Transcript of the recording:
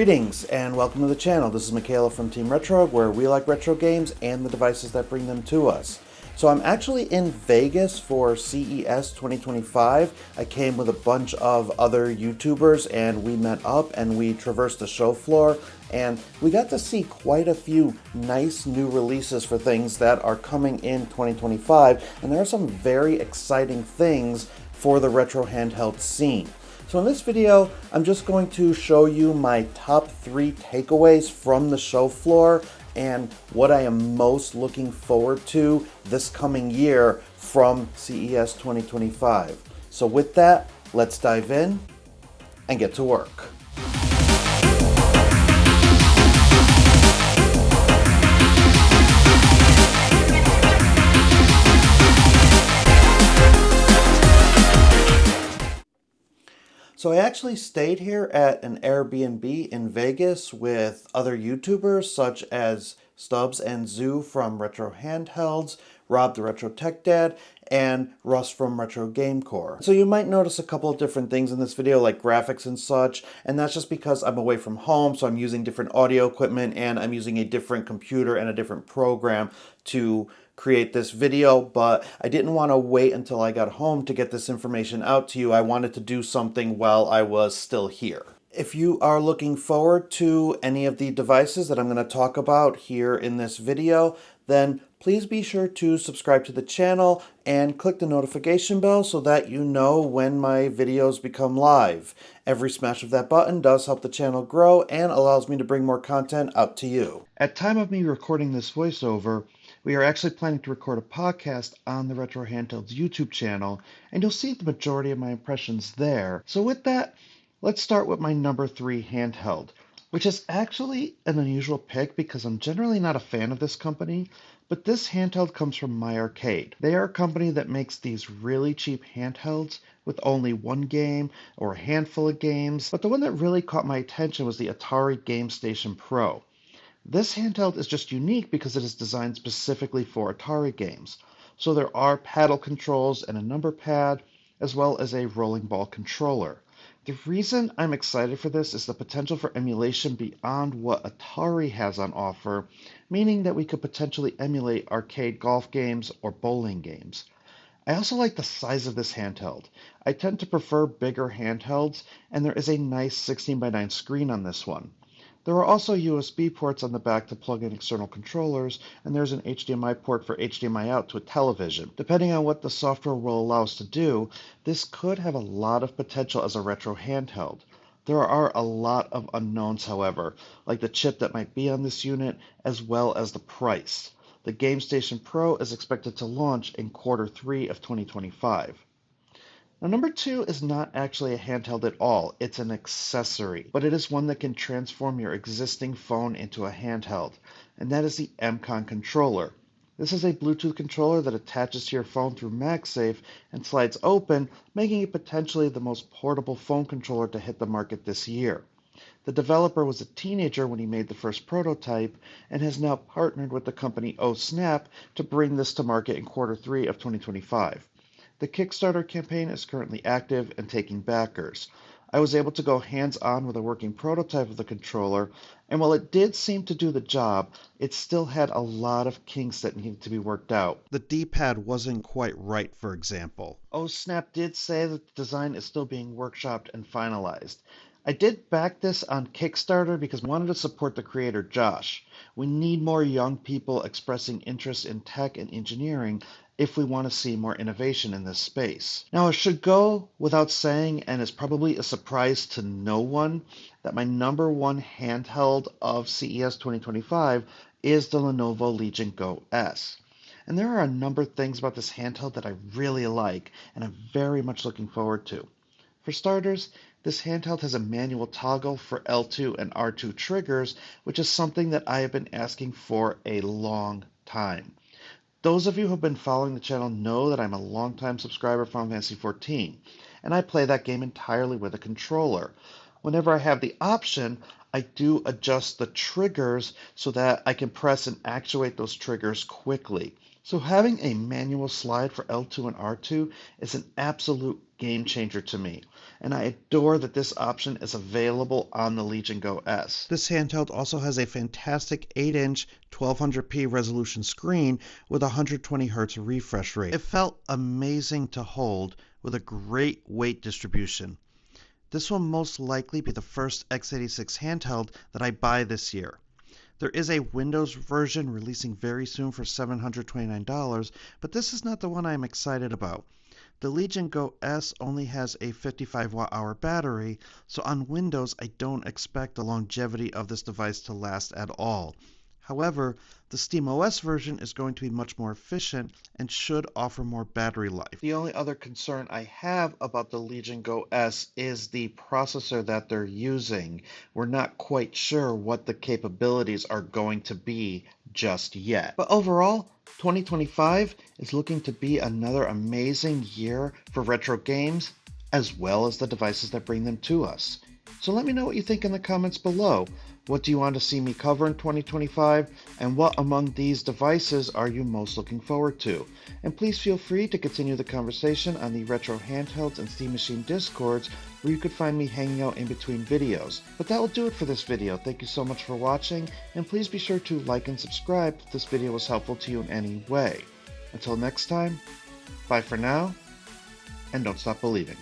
Greetings and welcome to the channel. This is Mikhailov from Team Retro, where we like retro games and the devices that bring them to us. So I'm actually in Vegas for CES 2025. I came with a bunch of other YouTubers and we met up and we traversed the show floor, and we got to see quite a few nice new releases for things that are coming in 2025, and there are some very exciting things for the retro handheld scene. So in this video, I'm just going to show you my top 3 takeaways from the show floor and what I am most looking forward to this coming year from CES 2025. So with that, let's dive in and get to work. So I actually stayed here at an Airbnb in Vegas with other YouTubers such as Stubbs and Zoo from Retro Handhelds, Rob the Retro Tech Dad, and Russ from Retro Gamecore. So you might notice a couple of different things in this video, like graphics and such, and that's just because I'm away from home, so I'm using different audio equipment and I'm using a different computer and a different program to create this video, but I didn't want to wait until I got home to get this information out to you. I wanted to do something while I was still here. If you are looking forward to any of the devices that I'm going to talk about here in this video, then please be sure to subscribe to the channel and click the notification bell so that you know when my videos become live. Every smash of that button does help the channel grow and allows me to bring more content out to you. At time of me recording this voiceover, we are actually planning to record a podcast on the Retro Handhelds YouTube channel, and you'll see the majority of my impressions there. So with that, let's start with my number 3 handheld, which is actually an unusual pick because I'm generally not a fan of this company, but this handheld comes from My Arcade. They are a company that makes these really cheap handhelds with only one game or a handful of games, but the one that really caught my attention was the Atari Gamestation Pro. This handheld is just unique because it is designed specifically for Atari games. So there are paddle controls and a number pad, as well as a rolling ball controller. The reason I'm excited for this is the potential for emulation beyond what Atari has on offer, meaning that we could potentially emulate arcade golf games or bowling games. I also like the size of this handheld. I tend to prefer bigger handhelds, and there is a nice 16:9 screen on this one. There are also USB ports on the back to plug in external controllers, and there's an HDMI port for HDMI out to a television. Depending on what the software will allow us to do, this could have a lot of potential as a retro handheld. There are a lot of unknowns, however, like the chip that might be on this unit, as well as the price. The Gamestation Pro is expected to launch in Q3 of 2025. Now, number 2 is not actually a handheld at all. It's an accessory, but it is one that can transform your existing phone into a handheld, and that is the MCON controller. This is a Bluetooth controller that attaches to your phone through MagSafe and slides open, making it potentially the most portable phone controller to hit the market this year. The developer was a teenager when he made the first prototype and has now partnered with the company Snap to bring this to market in Q3 of 2025. The Kickstarter campaign is currently active and taking backers. I was able to go hands-on with a working prototype of the controller, and while it did seem to do the job, it still had a lot of kinks that needed to be worked out. The D-pad wasn't quite right, for example. Snap did say that the design is still being workshopped and finalized. I did back this on Kickstarter because I wanted to support the creator Josh. We need more young people expressing interest in tech and engineering if we want to see more innovation in this space. Now, it should go without saying, and is probably a surprise to no one, that my number 1 handheld of CES 2025 is the Lenovo Legion Go S. And there are a number of things about this handheld that I really like, and I'm very much looking forward to. For starters, this handheld has a manual toggle for L2 and R2 triggers, which is something that I have been asking for a long time. Those of you who have been following the channel know that I'm a longtime subscriber of Final Fantasy XIV, and I play that game entirely with a controller. Whenever I have the option, I do adjust the triggers so that I can press and actuate those triggers quickly. So having a manual slide for L2 and R2 is an absolute game changer to me, and I adore that this option is available on the Legion Go S. This handheld also has a fantastic 8-inch 1200p resolution screen with a 120Hz refresh rate. It felt amazing to hold with a great weight distribution. This will most likely be the first x86 handheld that I buy this year. There is a Windows version releasing very soon for $729, but this is not the one I'm excited about. The Legion Go S only has a 55 watt-hour battery, so on Windows I don't expect the longevity of this device to last at all. However, the SteamOS version is going to be much more efficient and should offer more battery life. The only other concern I have about the Legion Go S is the processor that they're using. We're not quite sure what the capabilities are going to be just yet. But overall, 2025 is looking to be another amazing year for retro games, as well as the devices that bring them to us. So let me know what you think in the comments below. What do you want to see me cover in 2025, and what among these devices are you most looking forward to? And please feel free to continue the conversation on the Retro Handhelds and Steam Machine Discords, where you could find me hanging out in between videos. But that will do it for this video. Thank you so much for watching, and please be sure to like and subscribe if this video was helpful to you in any way. Until next time, bye for now, and don't stop believing.